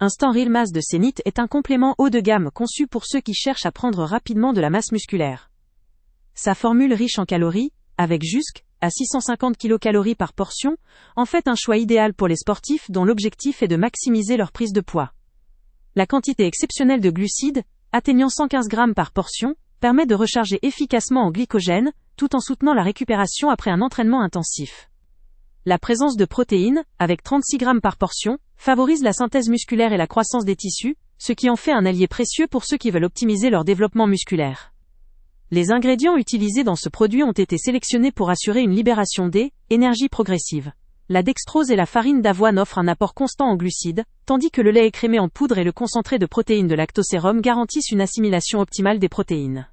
Instant Real Mass de Zenith est un complément haut de gamme conçu pour ceux qui cherchent à prendre rapidement de la masse musculaire. Sa formule riche en calories, avec jusqu'à 650 kcal par portion, en fait un choix idéal pour les sportifs dont l'objectif est de maximiser leur prise de poids. La quantité exceptionnelle de glucides, atteignant 115 g par portion, permet de recharger efficacement en glycogène, tout en soutenant la récupération après un entraînement intensif. La présence de protéines, avec 36 g par portion, favorise la synthèse musculaire et la croissance des tissus, ce qui en fait un allié précieux pour ceux qui veulent optimiser leur développement musculaire. Les ingrédients utilisés dans ce produit ont été sélectionnés pour assurer une libération d'énergie progressive. La dextrose et la farine d'avoine offrent un apport constant en glucides, tandis que le lait écrémé en poudre et le concentré de protéines de lactosérum garantissent une assimilation optimale des protéines.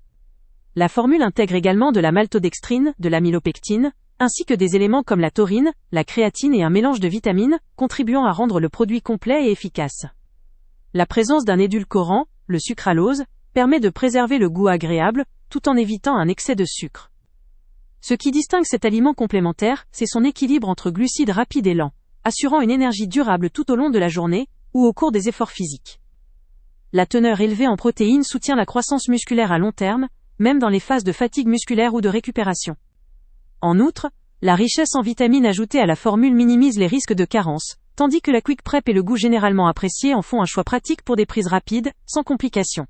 La formule intègre également de la maltodextrine, de l'amylopectine, ainsi que des éléments comme la taurine, la créatine et un mélange de vitamines, contribuant à rendre le produit complet et efficace. La présence d'un édulcorant, le sucralose, permet de préserver le goût agréable, tout en évitant un excès de sucre. Ce qui distingue cet aliment complémentaire, c'est son équilibre entre glucides rapides et lents, assurant une énergie durable tout au long de la journée, ou au cours des efforts physiques. La teneur élevée en protéines soutient la croissance musculaire à long terme, même dans les phases de fatigue musculaire ou de récupération. En outre, la richesse en vitamines ajoutées à la formule minimise les risques de carence, tandis que la Quick Prep et le goût généralement apprécié en font un choix pratique pour des prises rapides, sans complications.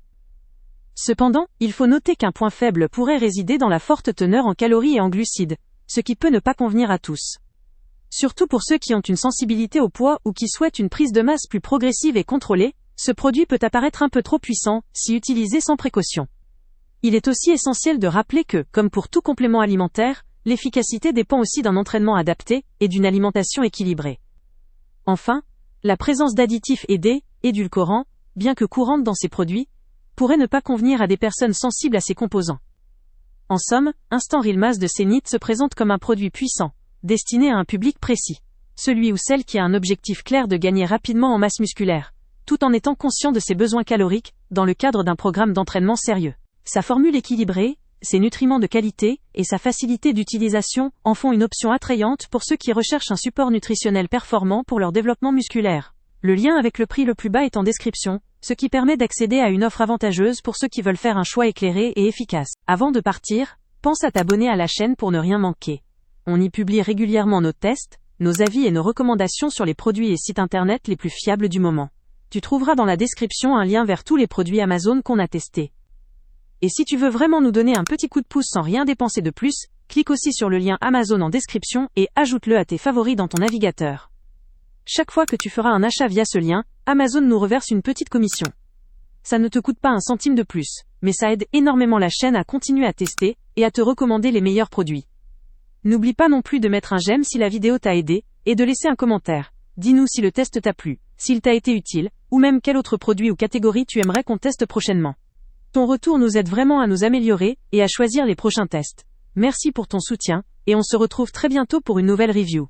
Cependant, il faut noter qu'un point faible pourrait résider dans la forte teneur en calories et en glucides, ce qui peut ne pas convenir à tous. Surtout pour ceux qui ont une sensibilité au poids ou qui souhaitent une prise de masse plus progressive et contrôlée, ce produit peut apparaître un peu trop puissant, si utilisé sans précaution. Il est aussi essentiel de rappeler que, comme pour tout complément alimentaire, l'efficacité dépend aussi d'un entraînement adapté et d'une alimentation équilibrée. Enfin, la présence d'additifs et d'édulcorants, bien que courante dans ces produits, pourrait ne pas convenir à des personnes sensibles à ces composants. En somme, Instant Real Mass de Zenith se présente comme un produit puissant, destiné à un public précis, celui ou celle qui a un objectif clair de gagner rapidement en masse musculaire, tout en étant conscient de ses besoins caloriques, dans le cadre d'un programme d'entraînement sérieux. Sa formule équilibrée, ses nutriments de qualité, et sa facilité d'utilisation en font une option attrayante pour ceux qui recherchent un support nutritionnel performant pour leur développement musculaire. Le lien avec le prix le plus bas est en description, ce qui permet d'accéder à une offre avantageuse pour ceux qui veulent faire un choix éclairé et efficace. Avant de partir, pense à t'abonner à la chaîne pour ne rien manquer. On y publie régulièrement nos tests, nos avis et nos recommandations sur les produits et sites internet les plus fiables du moment. Tu trouveras dans la description un lien vers tous les produits Amazon qu'on a testés. Et si tu veux vraiment nous donner un petit coup de pouce sans rien dépenser de plus, clique aussi sur le lien Amazon en description et ajoute-le à tes favoris dans ton navigateur. Chaque fois que tu feras un achat via ce lien, Amazon nous reverse une petite commission. Ça ne te coûte pas un centime de plus, mais ça aide énormément la chaîne à continuer à tester et à te recommander les meilleurs produits. N'oublie pas non plus de mettre un j'aime si la vidéo t'a aidé et de laisser un commentaire. Dis-nous si le test t'a plu, s'il t'a été utile, ou même quel autre produit ou catégorie tu aimerais qu'on teste prochainement. Ton retour nous aide vraiment à nous améliorer et à choisir les prochains tests. Merci pour ton soutien, et on se retrouve très bientôt pour une nouvelle review.